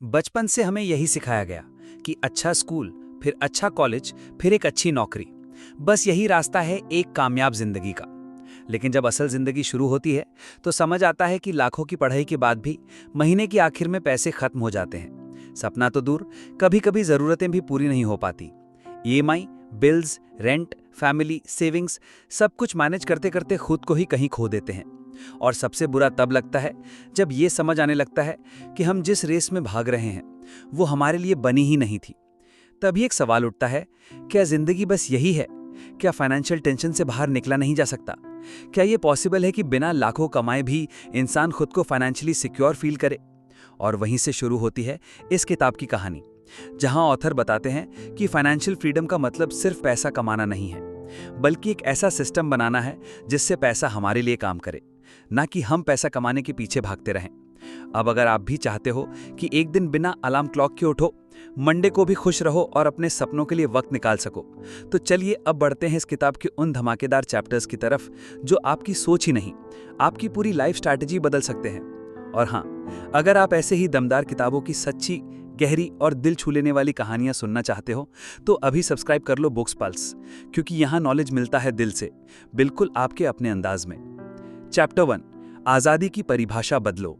बचपन से हमें यही सिखाया गया कि अच्छा स्कूल, फिर अच्छा कॉलेज, फिर एक अच्छी नौकरी। बस यही रास्ता है एक कामयाब जिंदगी का। लेकिन जब असल जिंदगी शुरू होती है तो समझ आता है कि लाखों की पढ़ाई के बाद भी महीने के आखिर में पैसे खत्म हो जाते हैं। सपना तो दूर, कभी कभी जरूरतें भी पूरी नहीं हो पाती। EMI, bills, rent, family, savings, सब कुछ मैनेज करते करते खुद को ही कहीं खो देते हैं। और सबसे बुरा तब लगता है जब ये समझ आने लगता है कि हम जिस रेस में भाग रहे हैं वो हमारे लिए बनी ही नहीं थी। तभी एक सवाल उठता है, क्या जिंदगी बस यही है? क्या फाइनेंशियल टेंशन से बाहर निकला नहीं जा सकता? क्या ये पॉसिबल है कि बिना लाखों कमाए भी इंसान खुद को फाइनेंशियली सिक्योर फील करे? और वहीं से शुरू होती है इस किताब की कहानी, जहां ऑथर बताते हैं कि फाइनेंशियल फ्रीडम का मतलब सिर्फ पैसा कमाना नहीं है, बल्कि एक ऐसा सिस्टम बनाना है जिससे पैसा हमारे लिए काम करे, ना कि हम पैसा कमाने के पीछे भागते रहें। अब अगर आप भी चाहते हो कि एक दिन बिना अलार्म क्लॉक के उठो, मंडे को भी खुश रहो और अपने सपनों के लिए वक्त निकाल सको, तो चलिए अब बढ़ते हैं इस किताब के उन धमाकेदार चैप्टर्स की तरफ जो आपकी सोच ही नहीं, आपकी पूरी लाइफ स्ट्रैटेजी बदल सकते हैं। और हाँ, अगर आप ऐसे ही दमदार किताबों की सच्ची, गहरी और दिल छू लेने वाली कहानियां सुनना चाहते हो तो अभी सब्सक्राइब कर लो बुक्स पल्स, क्योंकि यहाँ नॉलेज मिलता है दिल से, बिल्कुल आपके अपने अंदाज में। चैप्टर 1, आज़ादी की परिभाषा बदलो।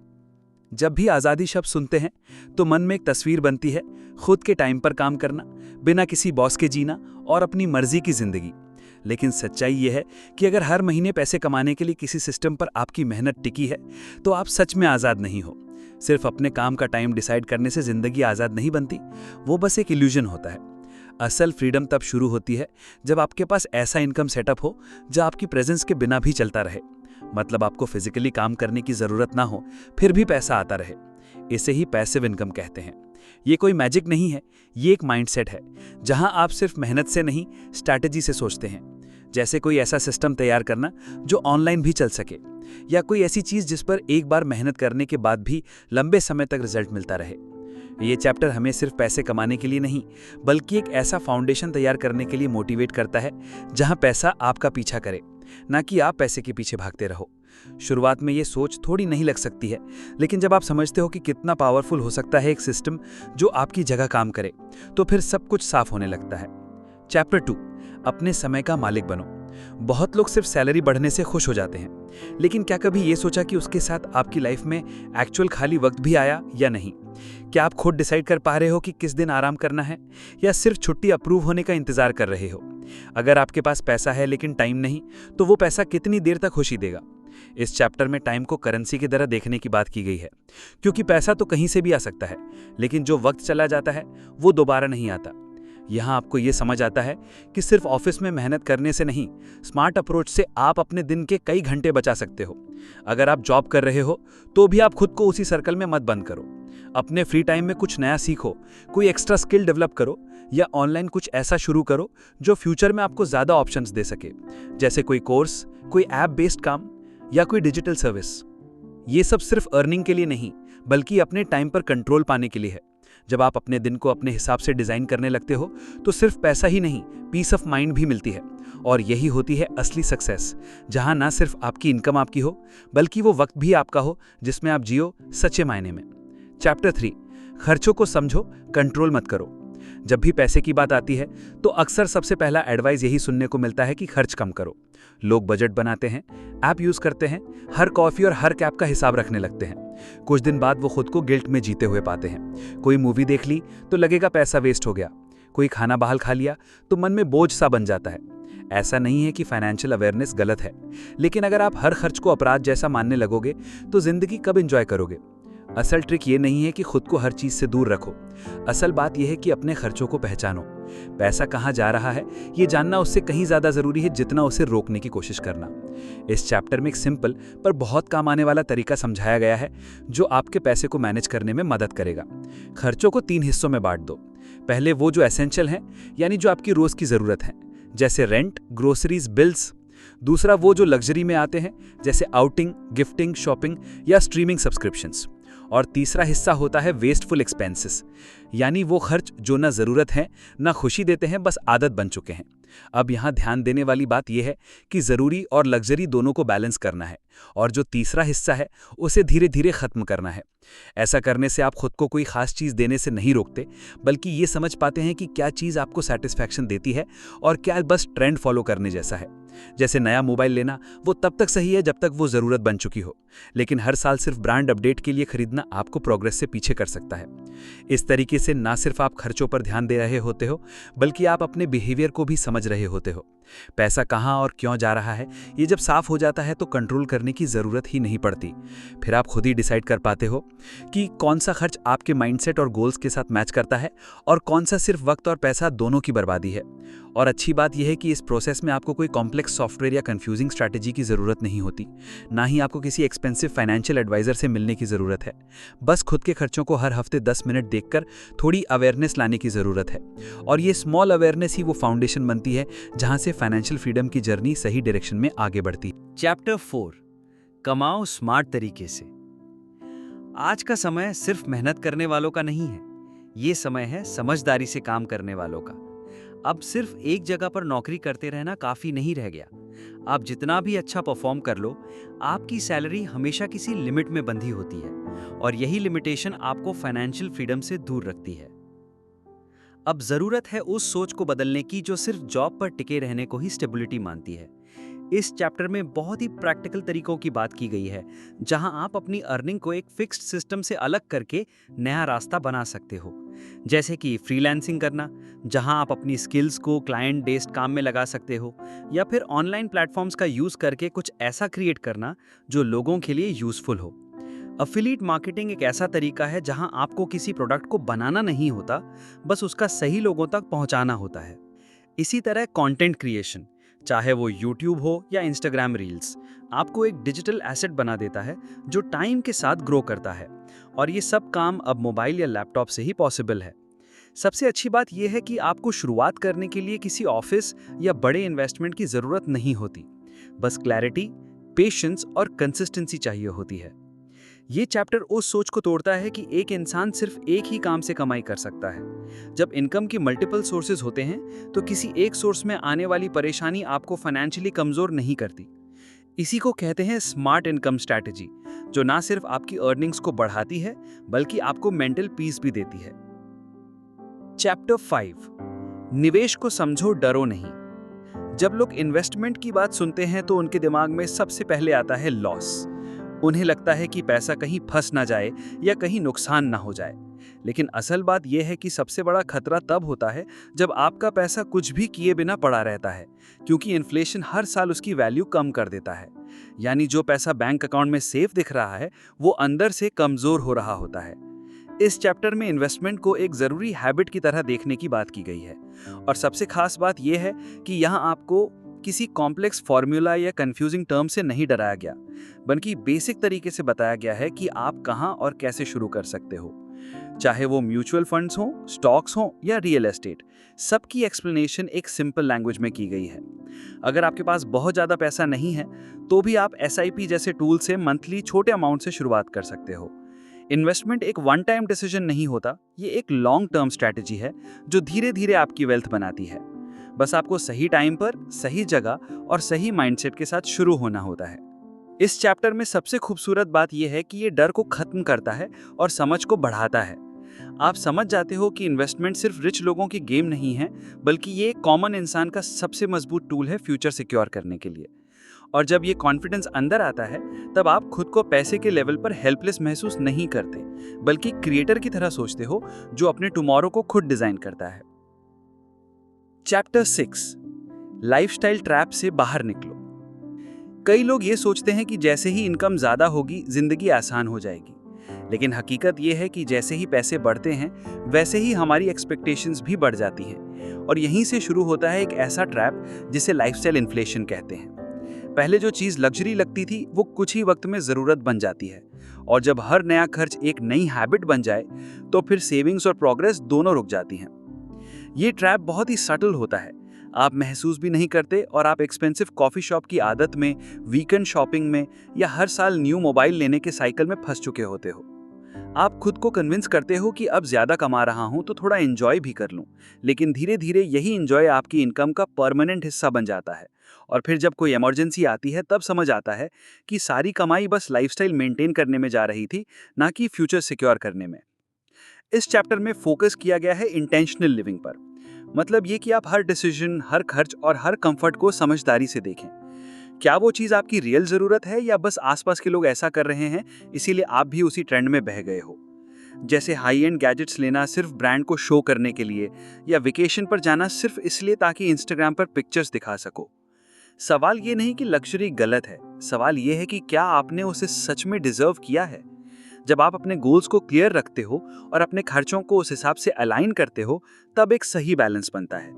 जब भी आज़ादी शब्द सुनते हैं तो मन में एक तस्वीर बनती है, खुद के टाइम पर काम करना, बिना किसी बॉस के जीना और अपनी मर्जी की जिंदगी। लेकिन सच्चाई यह है कि अगर हर महीने पैसे कमाने के लिए किसी सिस्टम पर आपकी मेहनत टिकी है तो आप सच में आज़ाद नहीं हो। सिर्फ अपने काम का टाइम डिसाइड करने से जिंदगी आज़ाद नहीं बनती, वो बस एक इल्यूजन होता है। असल फ्रीडम तब शुरू होती है जब आपके पास ऐसा इनकम सेटअप हो जो आपकी प्रेजेंस के बिना भी चलता रहे। मतलब आपको फिजिकली काम करने की जरूरत ना हो, फिर भी पैसा आता रहे। इसे ही पैसिव इनकम कहते हैं। ये कोई मैजिक नहीं है, ये एक माइंडसेट है जहां आप सिर्फ मेहनत से नहीं, स्ट्रैटेजी से सोचते हैं। जैसे कोई ऐसा सिस्टम तैयार करना जो ऑनलाइन भी चल सके, या कोई ऐसी चीज जिस पर एक बार मेहनत करने के बाद भी लंबे समय तक रिजल्ट मिलता रहे। ये चैप्टर हमें सिर्फ पैसे कमाने के लिए नहीं, बल्कि एक ऐसा फाउंडेशन तैयार करने के लिए मोटिवेट करता है जहां पैसा आपका पीछा करे, ना कि आप पैसे के पीछे भागते रहो। शुरुआत में ये सोच थोड़ी नहीं लग सकती है, लेकिन जब आप समझते हो कि कितना पावरफुल हो सकता है एक सिस्टम जो आपकी जगह काम करे, तो फिर सब कुछ साफ होने लगता है। चैप्टर 2, अपने समय का मालिक बनो। बहुत लोग सिर्फ सैलरी बढ़ने से खुश हो जाते हैं, लेकिन क्या कभी ये सोचा कि उसके साथ आपकी लाइफ में एक्चुअल खाली वक्त भी आया या नहीं? क्या आप खुद डिसाइड कर पा रहे हो कि किस दिन आराम करना है, या सिर्फ छुट्टी अप्रूव होने का इंतजार कर रहे हो? अगर आपके पास पैसा है लेकिन टाइम नहीं, तो वो पैसा कितनी देर तक खुशी देगा? इस चैप्टर में टाइम को करेंसी की तरह देखने की बात की गई है, क्योंकि पैसा तो कहीं से भी आ सकता है, लेकिन जो वक्त चला जाता है वो दोबारा नहीं आता। यहाँ आपको ये समझ आता है कि सिर्फ ऑफिस में मेहनत करने से नहीं, स्मार्ट अप्रोच से आप अपने दिन के कई घंटे बचा सकते हो। अगर आप जॉब कर रहे हो तो भी आप खुद को उसी सर्कल में मत बंद करो। अपने फ्री टाइम में कुछ नया सीखो, कोई एक्स्ट्रा स्किल डेवलप करो, या ऑनलाइन कुछ ऐसा शुरू करो जो फ्यूचर में आपको ज्यादा ऑप्शंस दे सके, जैसे कोई कोर्स, कोई ऐप बेस्ड काम, या कोई डिजिटल सर्विस। ये सब सिर्फ अर्निंग के लिए नहीं, बल्कि अपने टाइम पर कंट्रोल पाने के लिए है। जब आप अपने दिन को अपने हिसाब से डिजाइन करने लगते हो तो सिर्फ पैसा ही नहीं, पीस ऑफ माइंड भी मिलती है। और यही होती है असली सक्सेस, जहां ना सिर्फ आपकी इनकम आपकी हो, बल्कि वो वक्त भी आपका हो जिसमें आप जियो सच्चे मायने में। चैप्टर 3, खर्चों को समझो, कंट्रोल मत करो। जब भी पैसे की बात आती है तो अक्सर सबसे पहला एडवाइस यही सुनने को मिलता है कि खर्च कम करो। लोग बजट बनाते हैं, ऐप यूज करते हैं, हर कॉफी और हर कैब का हिसाब रखने लगते हैं। कुछ दिन बाद वो खुद को गिल्ट में जीते हुए पाते हैं। कोई मूवी देख ली तो लगेगा पैसा वेस्ट हो गया, कोई खाना बाहर खा लिया तो मन में बोझ सा बन जाता है। ऐसा नहीं है कि फाइनेंशियल अवेयरनेस गलत है, लेकिन अगर आप हर खर्च को अपराध जैसा मानने लगोगे तो जिंदगी कब एंजॉय करोगे? असल ट्रिक ये नहीं है कि खुद को हर चीज से दूर रखो, असल बात यह है कि अपने खर्चों को पहचानो। पैसा कहाँ जा रहा है ये जानना उससे कहीं ज्यादा जरूरी है जितना उसे रोकने की कोशिश करना। इस चैप्टर में एक सिंपल पर बहुत काम आने वाला तरीका समझाया गया है जो आपके पैसे को मैनेज करने में मदद करेगा। खर्चों को 3 हिस्सों में बांट दो। पहले वो जो एसेंशियल हैं, यानी जो आपकी रोज की जरूरत है, जैसे रेंट, ग्रोसरीज, बिल्स। दूसरा वो जो लग्जरी में आते हैं, जैसे आउटिंग, गिफ्टिंग, शॉपिंग या स्ट्रीमिंग सब्सक्रिप्शंस। और तीसरा हिस्सा होता है वेस्टफुल एक्सपेंसेस, यानी वो खर्च जो ना जरूरत है ना खुशी देते हैं, बस आदत बन चुके हैं। अब यहाँ ध्यान देने वाली बात यह है कि ज़रूरी और लग्जरी दोनों को बैलेंस करना है, और जो तीसरा हिस्सा है उसे धीरे धीरे ख़त्म करना है। ऐसा करने से आप खुद को कोई खास चीज़ देने से नहीं रोकते, बल्कि ये समझ पाते हैं कि क्या चीज़ आपको सेटिस्फैक्शन देती है और क्या बस ट्रेंड फॉलो करने जैसा है। जैसे नया मोबाइल लेना, वो तब तक सही है जब तक वो ज़रूरत बन चुकी हो, लेकिन हर साल सिर्फ ब्रांड अपडेट के लिए खरीदना आपको प्रोग्रेस से पीछे कर सकता है। इस तरीके से ना सिर्फ आप खर्चों पर ध्यान दे रहे होते हो, बल्कि आप अपने बिहेवियर को भी समझ रहे होते हो। पैसा कहाँ और क्यों जा रहा है, ये जब साफ हो जाता है तो कंट्रोल करने की ज़रूरत ही नहीं पड़ती। फिर आप खुद ही डिसाइड कर पाते हो कि कौन सा खर्च आपके माइंडसेट और गोल्स के साथ मैच करता है और कौन सा सिर्फ वक्त और पैसा दोनों की बर्बादी है। और अच्छी बात यह है कि इस प्रोसेस में आपको कोई कॉम्प्लेक्स सॉफ्टवेयर या कंफ्यूजिंग स्ट्रैटेजी की ज़रूरत नहीं होती, ना ही आपको किसी एक्सपेंसिव फाइनेंशियल एडवाइज़र से मिलने की ज़रूरत है। बस खुद के खर्चों को हर हफ्ते 10 मिनट देखकर थोड़ी अवेयरनेस लाने की ज़रूरत है, और ये स्मॉल अवेयरनेस ही वो फाउंडेशन बनती है जहाँ से फाइनेंशियल फ्रीडम की जर्नी सही डायरेक्शन में आगे बढ़ती है। चैप्टर 4, कमाओ स्मार्ट तरीके से। आज का समय सिर्फ मेहनत करने वालों का नहीं है, ये समय है समझदारी से काम करने वालों का। अब सिर्फ एक जगह पर नौकरी करते रहना काफी नहीं रह गया। आप जितना भी अच्छा परफॉर्म कर लो, आपकी सैलरी हमेशा किसी लिमिट में बंधी होती है, और यही लिमिटेशन आपको फाइनेंशियल फ्रीडम से दूर रखती है। अब जरूरत है उस सोच को बदलने की जो सिर्फ जॉब पर टिके रहने को ही स्टेबिलिटी मानती है। इस चैप्टर में बहुत ही प्रैक्टिकल तरीकों की बात की गई है, जहां आप अपनी अर्निंग को एक फिक्स्ड सिस्टम से अलग करके नया रास्ता बना सकते हो। जैसे कि फ्रीलांसिंग करना, जहां आप अपनी स्किल्स को क्लाइंट बेस्ड काम में लगा सकते हो, या फिर ऑनलाइन प्लेटफॉर्म्स का यूज करके कुछ ऐसा क्रिएट करना जो लोगों के लिए यूजफुल हो। अफिलिएट मार्केटिंग एक ऐसा तरीका है जहां आपको किसी प्रोडक्ट को बनाना नहीं होता, बस उसका सही लोगों तक पहुंचाना होता है। इसी तरह कंटेंट क्रिएशन, चाहे वो यूट्यूब हो या इंस्टाग्राम रील्स, आपको एक डिजिटल एसेट बना देता है जो टाइम के साथ ग्रो करता है, और ये सब काम अब मोबाइल या लैपटॉप से ही पॉसिबल है। सबसे अच्छी बात यह है कि आपको शुरुआत करने के लिए किसी ऑफिस या बड़े इन्वेस्टमेंट की ज़रूरत नहीं होती, बस क्लैरिटी, पेशेंस और कंसिस्टेंसी चाहिए होती है। ये चैप्टर उस सोच को तोड़ता है कि एक इंसान सिर्फ एक ही काम से कमाई कर सकता है। जब इनकम की मल्टीपल सोर्सेज होते हैं तो किसी एक सोर्स में आने वाली परेशानी आपको फाइनेंशियली कमजोर नहीं करती। इसी को कहते हैं स्मार्ट इनकम स्ट्रैटेजी, जो ना सिर्फ आपकी अर्निंग्स को बढ़ाती है बल्कि आपको मेंटल पीस भी देती है। चैप्टर 5, निवेश को समझो, डरो नहीं। जब लोग इन्वेस्टमेंट की बात सुनते हैं तो उनके दिमाग में सबसे पहले आता है लॉस। उन्हें लगता है कि पैसा कहीं फंस ना जाए या कहीं नुकसान ना हो जाए। लेकिन असल बात यह है कि सबसे बड़ा खतरा तब होता है जब आपका पैसा कुछ भी किए बिना पड़ा रहता है, क्योंकि इन्फ्लेशन हर साल उसकी वैल्यू कम कर देता है। यानी जो पैसा बैंक अकाउंट में सेफ दिख रहा है वो अंदर से कमजोर हो रहा होता है। इस चैप्टर में इन्वेस्टमेंट को एक जरूरी हैबिट की तरह देखने की बात की गई है, और सबसे खास बात यह है कि यहाँ आपको किसी कॉम्प्लेक्स फॉर्मूला या कंफ्यूजिंग टर्म से नहीं डराया गया, बल्कि बेसिक तरीके से बताया गया है कि आप कहां और कैसे शुरू कर सकते हो। चाहे वो म्यूचुअल फंड्स हो, स्टॉक्स हो या रियल एस्टेट, सबकी एक्सप्लेनेशन एक सिंपल लैंग्वेज में की गई है। अगर आपके पास बहुत ज़्यादा पैसा नहीं है तो भी आप SIP जैसे टूल से मंथली छोटे अमाउंट से शुरुआत कर सकते हो। इन्वेस्टमेंट एक वन टाइम डिसीजन नहीं होता, ये एक लॉन्ग टर्म स्ट्रैटेजी है जो धीरे धीरे आपकी वेल्थ बनाती है। बस आपको सही टाइम पर, सही जगह और सही माइंडसेट के साथ शुरू होना होता है। इस चैप्टर में सबसे खूबसूरत बात यह है कि ये डर को खत्म करता है और समझ को बढ़ाता है। आप समझ जाते हो कि इन्वेस्टमेंट सिर्फ रिच लोगों की गेम नहीं है, बल्कि ये कॉमन इंसान का सबसे मजबूत टूल है फ्यूचर सिक्योर करने के लिए। और जब ये कॉन्फिडेंस अंदर आता है, तब आप खुद को पैसे के लेवल पर हेल्पलेस महसूस नहीं करते, बल्कि क्रिएटर की तरह सोचते हो जो अपने टुमारो को खुद डिजाइन करता है। चैप्टर 6, लाइफस्टाइल ट्रैप से बाहर निकलो। कई लोग ये सोचते हैं कि जैसे ही इनकम ज्यादा होगी जिंदगी आसान हो जाएगी, लेकिन हकीकत ये है कि जैसे ही पैसे बढ़ते हैं वैसे ही हमारी एक्सपेक्टेशंस भी बढ़ जाती हैं, और यहीं से शुरू होता है एक ऐसा ट्रैप जिसे लाइफस्टाइल इन्फ्लेशन कहते हैं। पहले जो चीज़ लग्जरी लगती थी वो कुछ ही वक्त में ज़रूरत बन जाती है, और जब हर नया खर्च एक नई हैबिट बन जाए तो फिर सेविंग्स और प्रोग्रेस दोनों रुक जाती हैं। ये ट्रैप बहुत ही सटल होता है, आप महसूस भी नहीं करते, और आप एक्सपेंसिव कॉफ़ी शॉप की आदत में, वीकेंड शॉपिंग में या हर साल न्यू मोबाइल लेने के साइकिल में फंस चुके होते हो। आप खुद को कन्विंस करते हो कि अब ज्यादा कमा रहा हूं तो थोड़ा एंजॉय भी कर लूं, लेकिन धीरे धीरे यही एंजॉय आपकी इनकम का परमानेंट हिस्सा बन जाता है। और फिर जब कोई इमरजेंसी आती है तब समझ आता है कि सारी कमाई बस लाइफस्टाइल मेंटेन करने में जा रही थी, ना कि फ्यूचर सिक्योर करने में। इस चैप्टर में फोकस किया गया है इंटेंशनल लिविंग पर। मतलब ये कि आप हर डिसीजन, हर खर्च और हर कंफर्ट को समझदारी से देखें। क्या वो चीज़ आपकी रियल ज़रूरत है या बस आसपास के लोग ऐसा कर रहे हैं इसीलिए आप भी उसी ट्रेंड में बह गए हो। जैसे हाई एंड गैजेट्स लेना सिर्फ ब्रांड को शो करने के लिए, या वेकेशन पर जाना सिर्फ इसलिए ताकि इंस्टाग्राम पर पिक्चर्स दिखा सको। सवाल ये नहीं कि लग्जरी गलत है, सवाल ये है कि क्या आपने उसे सच में डिजर्व किया है। जब आप अपने गोल्स को क्लियर रखते हो और अपने खर्चों को उस हिसाब से अलाइन करते हो, तब एक सही बैलेंस बनता है।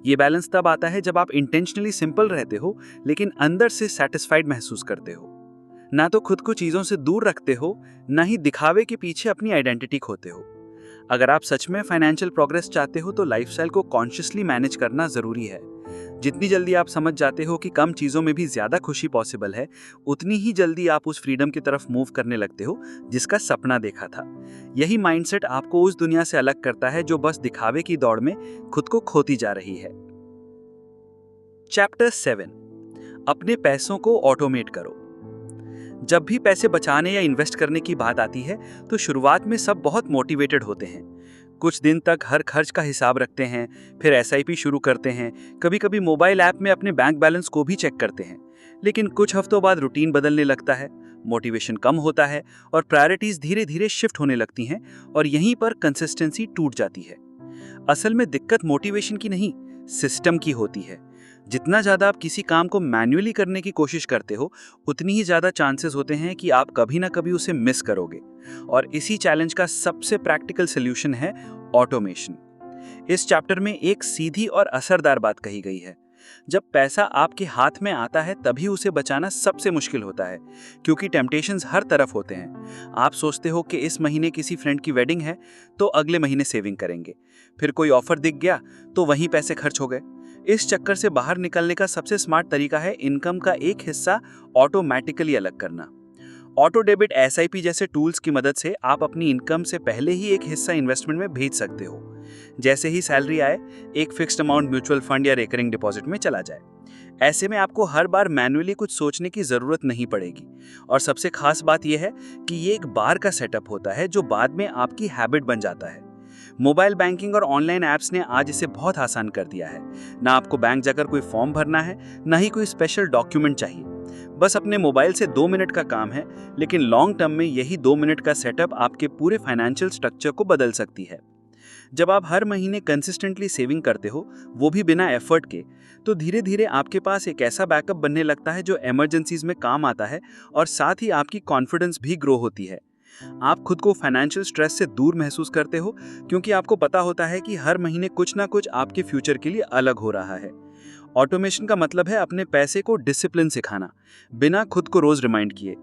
ये बैलेंस तब आता है जब आप इंटेंशनली सिंपल रहते हो लेकिन अंदर से सेटिस्फाइड महसूस करते हो। ना तो खुद को चीज़ों से दूर रखते हो, ना ही दिखावे के पीछे अपनी आइडेंटिटी खोते हो। अगर आप सच में फाइनेंशियल प्रोग्रेस चाहते हो तो लाइफस्टाइल को कॉन्शियसली मैनेज करना ज़रूरी है। जितनी जल्दी आप समझ जाते हो कि कम चीज़ों में भी ज़्यादा खुशी पॉसिबल है, उतनी ही जल्दी आप उस फ्रीडम की तरफ मूव करने लगते हो जिसका सपना देखा था। यही माइंडसेट आपको उस दुनिया से अलग करता है जो बस दिखावे की दौड़ में खुद को खोती जा रही है। चैप्टर 7, अपने पैसों को ऑटोमेट करो। जब भी पैसे बचाने या इन्वेस्ट करने की बात आती है तो शुरुआत में सब बहुत मोटिवेटेड होते हैं। कुछ दिन तक हर खर्च का हिसाब रखते हैं, फिर एसआईपी शुरू करते हैं, कभी कभी मोबाइल ऐप में अपने बैंक बैलेंस को भी चेक करते हैं। लेकिन कुछ हफ्तों बाद रूटीन बदलने लगता है, मोटिवेशन कम होता है और प्रायोरिटीज धीरे धीरे शिफ्ट होने लगती हैं, और यहीं पर कंसिस्टेंसी टूट जाती है। असल में दिक्कत मोटिवेशन की नहीं, सिस्टम की होती है। जितना ज़्यादा आप किसी काम को मैन्युअली करने की कोशिश करते हो, उतनी ही ज़्यादा चांसेस होते हैं कि आप कभी ना कभी उसे मिस करोगे। और इसी चैलेंज का सबसे प्रैक्टिकल सॉल्यूशन है ऑटोमेशन। इस चैप्टर में एक सीधी और असरदार बात कही गई है। जब पैसा आपके हाथ में आता है तभी उसे बचाना सबसे मुश्किल होता है, क्योंकि टेम्पटेशंस हर तरफ होते हैं। आप सोचते हो कि इस महीने किसी फ्रेंड की वेडिंग है तो अगले महीने सेविंग करेंगे, फिर कोई ऑफर दिख गया तो वहीं पैसे खर्च हो गए। इस चक्कर से बाहर निकलने का सबसे स्मार्ट तरीका है इनकम का एक हिस्सा ऑटोमेटिकली अलग करना। ऑटो डेबिट, एसआईपी जैसे टूल्स की मदद से आप अपनी इनकम से पहले ही एक हिस्सा इन्वेस्टमेंट में भेज सकते हो। जैसे ही सैलरी आए, एक फिक्स्ड अमाउंट म्यूचुअल फंड या रिकरिंग डिपॉजिट में चला जाए। ऐसे में आपको हर बार मैन्युअली कुछ सोचने की जरूरत नहीं पड़ेगी। और सबसे खास बात यह है कि ये एक बार का सेटअप होता है जो बाद में आपकी हैबिट बन जाता है। मोबाइल बैंकिंग और ऑनलाइन ऐप्स ने आज इसे बहुत आसान कर दिया है। ना आपको बैंक जाकर कोई फॉर्म भरना है, ना ही कोई स्पेशल डॉक्यूमेंट चाहिए। बस अपने मोबाइल से 2 मिनट का काम है, लेकिन लॉन्ग टर्म में यही 2 मिनट का सेटअप आपके पूरे फाइनेंशियल स्ट्रक्चर को बदल सकती है। जब आप हर महीने कंसिस्टेंटली सेविंग करते हो, वो भी बिना एफर्ट के, तो धीरे धीरे आपके पास एक ऐसा बैकअप बनने लगता है जो इमरजेंसीज में काम आता है, और साथ ही आपकी कॉन्फिडेंस भी ग्रो होती है। आप खुद को फाइनेंशियल स्ट्रेस से दूर महसूस करते हो, क्योंकि आपको पता होता है कि हर महीने कुछ ना कुछ आपके फ्यूचर के लिए अलग हो रहा है। ऑटोमेशन का मतलब है अपने पैसे को डिसिप्लिन सिखाना, बिना खुद को रोज रिमाइंड किए।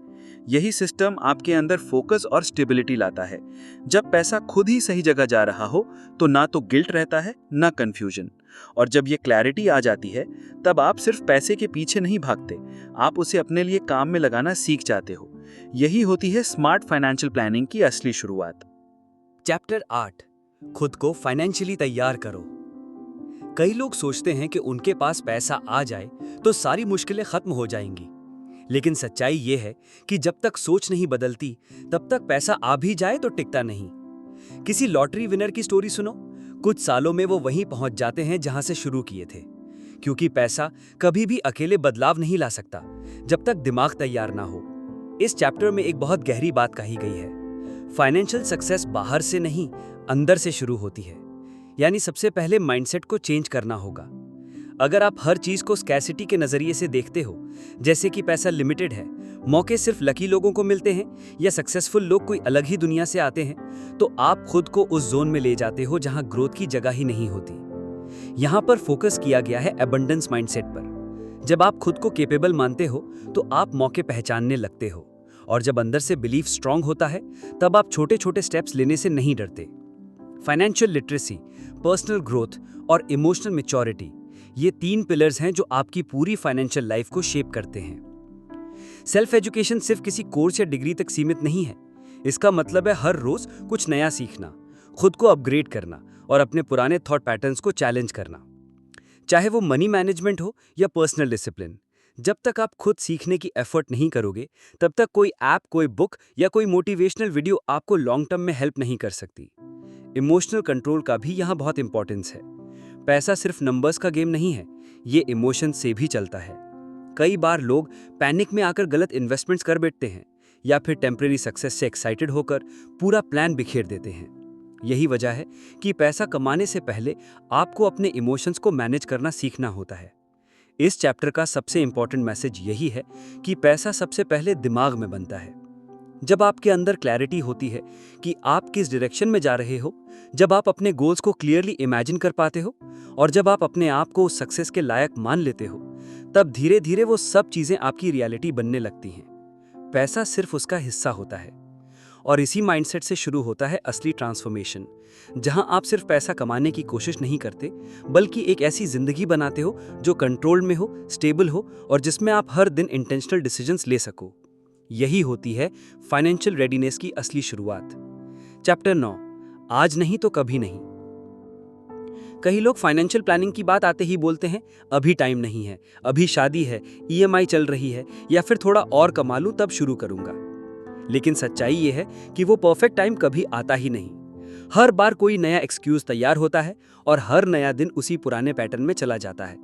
यही सिस्टम आपके अंदर फोकस और स्टेबिलिटी लाता है। जब पैसा खुद ही सही जगह जा रहा हो तो ना तो गिल्ट रहता है, ना कंफ्यूजन। और जब ये क्लैरिटी आ जाती है, तब आप सिर्फ पैसे के पीछे नहीं भागते, आप उसे अपने लिए काम में लगाना सीख जाते हो। यही होती है स्मार्ट फाइनेंशियल प्लानिंग की असली शुरुआत। चैप्टर 8, खुद को फाइनेंशियली तैयार करो। कई लोग सोचते हैं कि उनके पास पैसा आ जाए तो सारी मुश्किलें खत्म हो जाएंगी, लेकिन सच्चाई ये है कि जब तक सोच नहीं बदलती तब तक पैसा आ भी जाए तो टिकता नहीं। किसी लॉटरी विनर की स्टोरी सुनो, कुछ सालों में वो वहीं पहुंच जाते हैं जहां से शुरू किए थे, क्योंकि पैसा कभी भी अकेले बदलाव नहीं ला सकता जब तक दिमाग तैयार ना हो। इस चैप्टर में एक बहुत गहरी बात कही गई है। फाइनेंशियल सक्सेस बाहर से नहीं, अंदर से शुरू होती है। यानी सबसे पहले माइंडसेट को चेंज करना होगा। अगर आप हर चीज को स्कैसिटी के नजरिए से देखते हो, जैसे कि पैसा लिमिटेड है, मौके सिर्फ लकी लोगों को मिलते हैं, या सक्सेसफुल लोग कोई अलग ही दुनिया से आते हैं, तो आप खुद को उस जोन में ले जाते हो जहां ग्रोथ की जगह ही नहीं होती। यहां पर फोकस किया गया है एबंडेंस माइंडसेट पर। जब आप खुद को कैपेबल मानते हो तो आप मौके पहचानने लगते हो, और जब अंदर से बिलीफ स्ट्रांग होता है तब आप छोटे छोटे स्टेप्स लेने से नहीं डरते। फाइनेंशियल लिटरेसी, पर्सनल ग्रोथ और इमोशनल मैच्योरिटी, ये 3 पिलर्स हैं जो आपकी पूरी फाइनेंशियल लाइफ को शेप करते हैं। सेल्फ एजुकेशन सिर्फ किसी कोर्स या डिग्री तक सीमित नहीं है, इसका मतलब है हर रोज कुछ नया सीखना, खुद को अपग्रेड करना और अपने पुराने थॉट पैटर्न्स को चैलेंज करना। चाहे वो मनी मैनेजमेंट हो या पर्सनल डिसिप्लिन, जब तक आप खुद सीखने की एफर्ट नहीं करोगे, तब तक कोई ऐप, कोई बुक या कोई मोटिवेशनल वीडियो आपको लॉन्ग टर्म में हेल्प नहीं कर सकती। इमोशनल कंट्रोल का भी यहाँ बहुत इंपॉर्टेंस है। पैसा सिर्फ नंबर्स का गेम नहीं है, ये इमोशन से भी चलता है। कई बार लोग पैनिक में आकर गलत इन्वेस्टमेंट्स कर बैठते हैं या फिर टेम्परेरी सक्सेस से एक्साइटेड होकर पूरा प्लान बिखेर देते हैं। यही वजह है कि पैसा कमाने से पहले आपको अपने इमोशंस को मैनेज करना सीखना होता है। इस चैप्टर का सबसे इंपॉर्टेंट मैसेज यही है कि पैसा सबसे पहले दिमाग में बनता है। जब आपके अंदर क्लैरिटी होती है कि आप किस डायरेक्शन में जा रहे हो, जब आप अपने गोल्स को क्लियरली इमेजिन कर पाते हो और जब आप अपने आप को सक्सेस के लायक मान लेते हो, तब धीरे धीरे वो सब चीजें आपकी रियलिटी बनने लगती हैं। पैसा सिर्फ उसका हिस्सा होता है और इसी माइंडसेट से शुरू होता है असली ट्रांसफॉर्मेशन, जहां आप सिर्फ पैसा कमाने की कोशिश नहीं करते, बल्कि एक ऐसी जिंदगी बनाते हो जो कंट्रोल में हो, स्टेबल हो और जिसमें आप हर दिन इंटेंशनल डिसीजंस ले सको। यही होती है फाइनेंशियल रेडीनेस की असली शुरुआत। चैप्टर 9, आज नहीं तो कभी नहीं। कई लोग फाइनेंशियल प्लानिंग की बात आते ही बोलते हैं, अभी टाइम नहीं है, अभी शादी है, ईएमआई चल रही है या फिर थोड़ा और कमा लूं तब शुरू करूंगा। लेकिन सच्चाई ये है कि वो परफेक्ट टाइम कभी आता ही नहीं। हर बार कोई नया एक्सक्यूज तैयार होता है और हर नया दिन उसी पुराने पैटर्न में चला जाता है।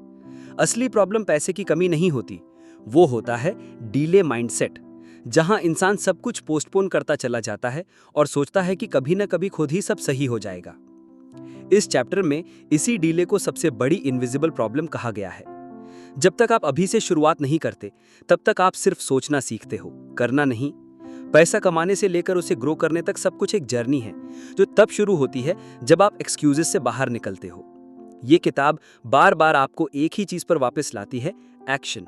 असली प्रॉब्लम पैसे की कमी नहीं होती, वो होता है डीले माइंडसेट, जहां इंसान सब कुछ पोस्टपोन करता चला जाता है और सोचता है कि कभी न कभी खुद ही सब सही हो जाएगा। इस चैप्टर में इसी डीले को सबसे बड़ी इनविजिबल प्रॉब्लम कहा गया है। जब तक आप अभी से शुरुआत नहीं करते, तब तक आप सिर्फ सोचना सीखते हो, करना नहीं। पैसा कमाने से लेकर उसे ग्रो करने तक सब कुछ एक जर्नी है, जो तब शुरू होती है जब आप एक्सक्यूजेस से बाहर निकलते हो। ये किताब बार बार आपको एक ही चीज पर वापस लाती है, एक्शन।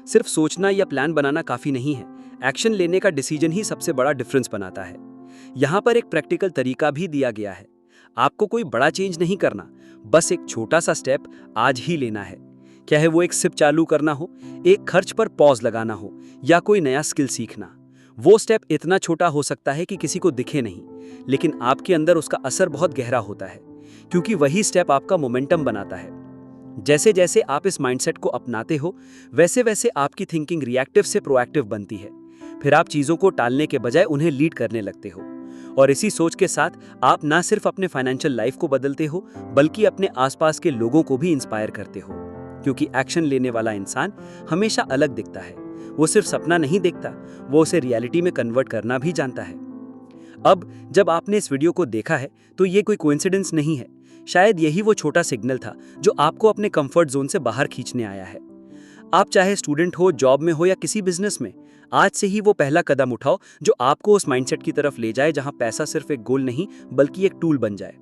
सिर्फ सोचना या प्लान बनाना काफी नहीं है, एक्शन लेने का डिसीजन ही सबसे बड़ा डिफरेंस बनाता है। यहाँ पर एक प्रैक्टिकल तरीका भी दिया गया है। आपको कोई बड़ा चेंज नहीं करना, बस एक छोटा सा स्टेप आज ही लेना है। क्या है वो? एक सिप चालू करना हो, एक खर्च पर पॉज लगाना हो या कोई नया स्किल सीखना। वो स्टेप इतना छोटा हो सकता है कि किसी को दिखे नहीं, लेकिन आपके अंदर उसका असर बहुत गहरा होता है, क्योंकि वही स्टेप आपका मोमेंटम बनाता है। जैसे जैसे आप इस माइंडसेट को अपनाते हो, वैसे वैसे आपकी थिंकिंग रिएक्टिव से प्रोएक्टिव बनती है। फिर आप चीजों को टालने के बजाय उन्हें लीड करने लगते हो और इसी सोच के साथ आप ना सिर्फ अपने फाइनेंशियल लाइफ को बदलते हो, बल्कि अपने आसपास के लोगों को भी इंस्पायर करते हो। क्योंकि एक्शन लेने वाला इंसान हमेशा अलग दिखता है। वो सिर्फ सपना नहीं देखता, वो उसे रियलिटी में कन्वर्ट करना भी जानता है। अब जब आपने इस वीडियो को देखा है, तो ये कोई कोइंसिडेंस नहीं है। शायद यही वो छोटा सिग्नल था जो आपको अपने कंफर्ट जोन से बाहर खींचने आया है। आप चाहे स्टूडेंट हो, जॉब में हो या किसी बिजनेस में, आज से ही वो पहला कदम उठाओ जो आपको उस माइंडसेट की तरफ ले जाए जहां पैसा सिर्फ एक गोल नहीं, बल्कि एक टूल बन जाए।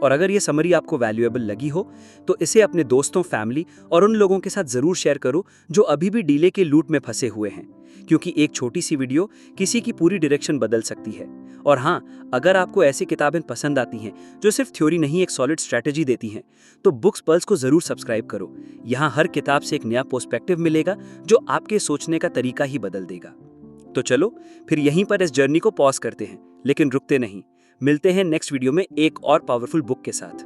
और अगर ये समरी आपको वैल्यूएबल लगी हो, तो इसे अपने दोस्तों, फैमिली और उन लोगों के साथ जरूर शेयर करो जो अभी भी डीले के लूप में फंसे हुए हैं, क्योंकि एक छोटी सी वीडियो किसी की पूरी डायरेक्शन बदल सकती है। और हाँ, अगर आपको ऐसी किताबें पसंद आती हैं जो सिर्फ थ्योरी नहीं, एक सॉलिड स्ट्रैटेजी देती हैं, तो बुक्स पल्स को जरूर सब्सक्राइब करो। यहाँ हर किताब से एक नया पर्सपेक्टिव मिलेगा जो आपके सोचने का तरीका ही बदल देगा। तो चलो फिर यहीं पर इस जर्नी को पॉज करते हैं, लेकिन रुकते नहीं। मिलते हैं नेक्स्ट वीडियो में एक और पावरफुल बुक के साथ।